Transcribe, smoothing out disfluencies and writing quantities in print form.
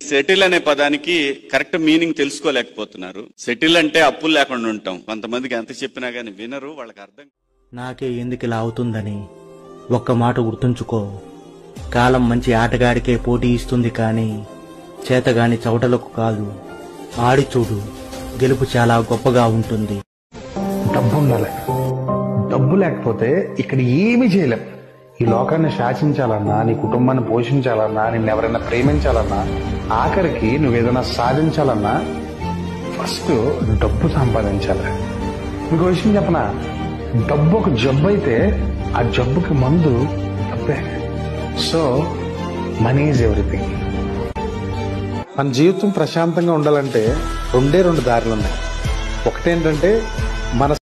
Settle అనే పదానికి correct meaning తెలుసుకోలేకపోతున్నారు. Settle అంటే అప్పులు లేకుండా ఉంటాం. కొంతమందికి ఎంత చెప్పినా గానీ వినరు, వాళ్ళకి అర్థం. నాకే ఎందుకు ఇలా అవుతుందని ఒక్క మాట గుర్తుంచుకో. కాలం మంచి ఆటగాడికే పోటీ ఇస్తుంది, కానీ చేతగాని చౌటలకు కాదు. ఆడి చూడు, గెలుపు చాలా గొప్పగా ఉంటుంది. డబ్బు ఉండాలి. డబ్బు లేకపోతే ఇక్కడ ఏమీ చేయలేం. ఈ లోకాన్ని శాసించాలన్నా, నీ కుటుంబాన్ని పోషించాలన్నా, నిన్ను ఎవరైనా ప్రేమించాలన్నా, ఆఖరికి నువ్వేదైనా సాధించాలన్నా ఫస్ట్ డబ్బు సంపాదించాలి. మీకు విషయం చెప్పనా, డబ్బు ఒక జబ్బు అయితే ఆ జబ్బుకి మందు డబ్బే. So money is everything. మన జీవితం ప్రశాంతంగా ఉండాలంటే రెండే రెండు దారులు ఉన్నాయి. ఒకటేంటంటే మన